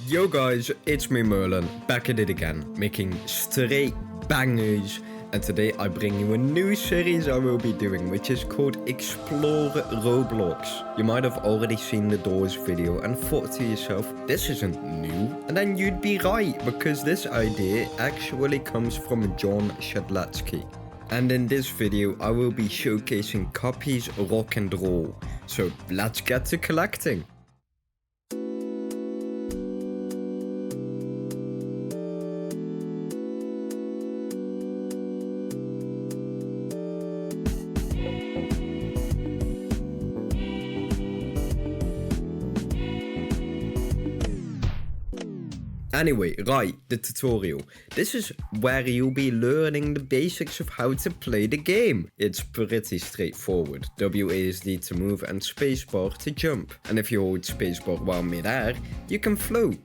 Yo guys, it's me Merlun, back at it again, making straight bangers, and today I bring you a new series I will be doing, which is called Explore Roblox. You might have already seen the Doors video and thought to yourself, this isn't new, and then you'd be right, because this idea actually comes from John Shadlatsky. And in this video I will be showcasing Kapi's rock and roll, so let's get to collecting. Anyway, right, the tutorial. This is where you'll be learning the basics of how to play the game. It's pretty straightforward. WASD to move and spacebar to jump. And if you hold spacebar while mid-air, you can float.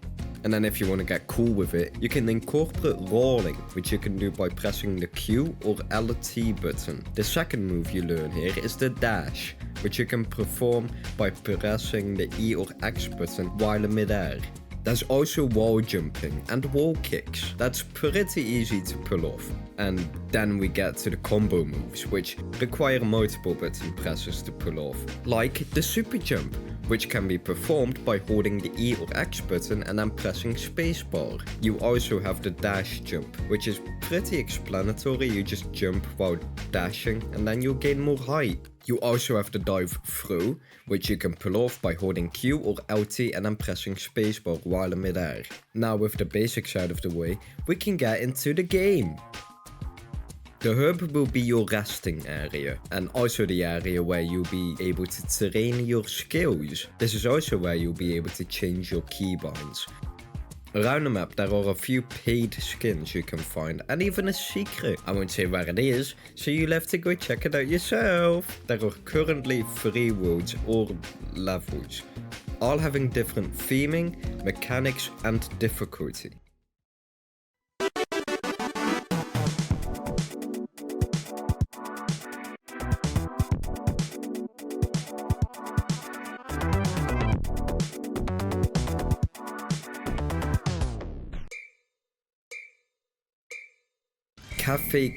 And then if you want to get cool with it, you can incorporate rolling, which you can do by pressing the Q or LT button. The second move you learn here is the dash, which you can perform by pressing the E or X button while in mid-air. There's also wall jumping and wall kicks. That's pretty easy to pull off. And then we get to the combo moves, which require multiple button presses to pull off. Like the super jump, which can be performed by holding the E or X button and then pressing spacebar. You also have the dash jump, which is pretty explanatory. You just jump while dashing and then you'll gain more height. You also have the dive throw, which you can pull off by holding Q or LT and then pressing spacebar while in midair. Now with the basics out of the way, we can get into the game. The hub will be your resting area, and also the area where you'll be able to train your skills. This is also where you'll be able to change your keybinds. Around the map there are a few paid skins you can find, and even a secret. I won't say where it is, so you'll have to go check it out yourself. There are currently 3 worlds or levels, all having different theming, mechanics and difficulty.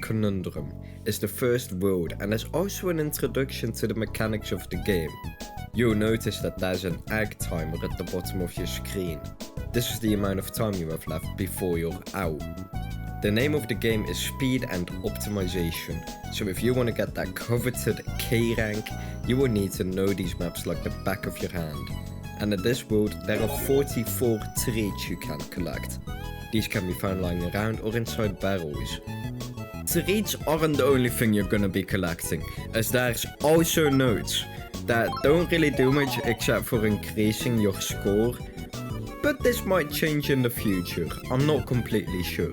Conundrum is the first world and is also an introduction to the mechanics of the game. You'll notice that there's an egg timer at the bottom of your screen. This is the amount of time you have left before you're out. The name of the game is Speed and Optimization, so if you want to get that coveted K rank, you will need to know these maps like the back of your hand. And in this world there are 44 treats you can collect. These can be found lying around or inside barrels. Treats aren't the only thing you're gonna be collecting, as there's also notes that don't really do much except for increasing your score, but this might change in the future, I'm not completely sure.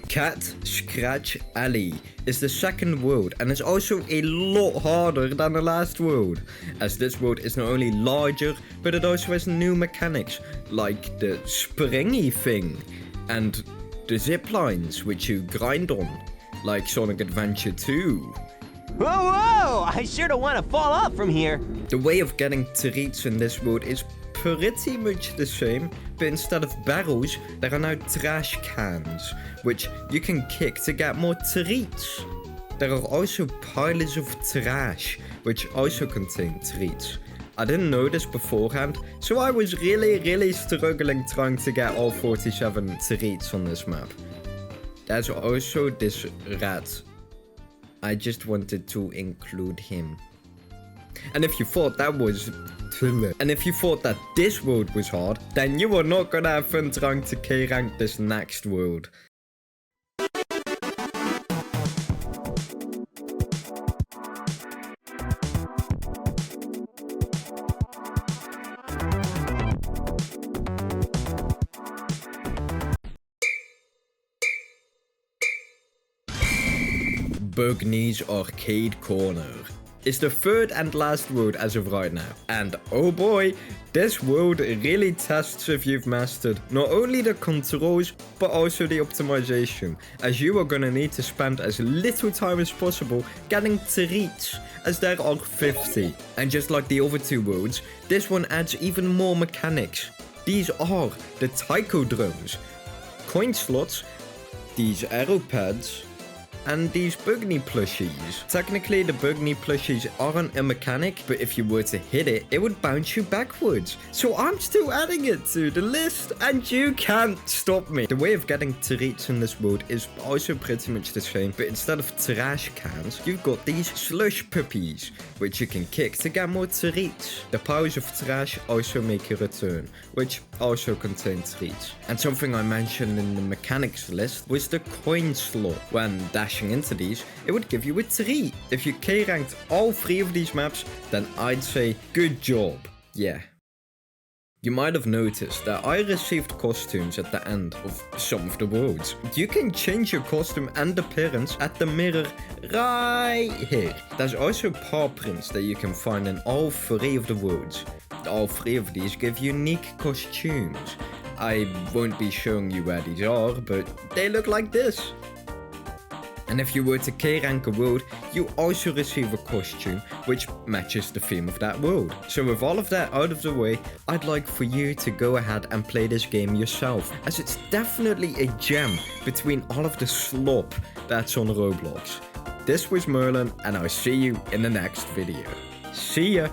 Cat Scratch Alley is the second world and is also a lot harder than the last world, as this world is not only larger but it also has new mechanics like the springy thing and the zip lines which you grind on like Sonic Adventure 2. Whoa, whoa! I sure don't want to fall off from here. The way of getting treats in this world is pretty much the same, but instead of barrels, there are now trash cans, which you can kick to get more treats. There are also piles of trash, which also contain treats. I didn't know this beforehand, so I was really struggling trying to get all 47 treats on this map. There's also this rat. I just wanted to include him. And if you thought that this world was hard, then you are not gonna have fun trying to K-rank this next world. Bugny's Arcade Corner. is the third and last world as of right now. And oh boy, this world really tests if you've mastered not only the controls, but also the optimization, as you are gonna need to spend as little time as possible getting treats, as there are 50. And just like the other two worlds, this one adds even more mechanics. These are the taiko drones, coin slots, these arrow pads, and these Bugny plushies. Technically, the Bugny plushies aren't a mechanic, but if you were to hit it, it would bounce you backwards. So I'm still adding it to the list, and you can't stop me. The way of getting treats in this world is also pretty much the same, but instead of trash cans, you've got these slush puppies, which you can kick to get more treats. The piles of trash also make a return, which also contain treats. And something I mentioned in the mechanics list was the coin slot. When dashing into these, it would give you a treat. If you K-ranked all 3 of these maps, then I'd say good job. Yeah. You might have noticed that I received costumes at the end of some of the worlds. You can change your costume and appearance at the mirror right here. There's also paw prints that you can find in all 3 of the worlds. All 3 of these give unique costumes. I won't be showing you where these are, but they look like this. And if you were to K-rank a world, you also receive a costume which matches the theme of that world. So with all of that out of the way, I'd like for you to go ahead and play this game yourself, as it's definitely a gem between all of the slop that's on Roblox. This was Merlun, and I'll see you in the next video. See ya!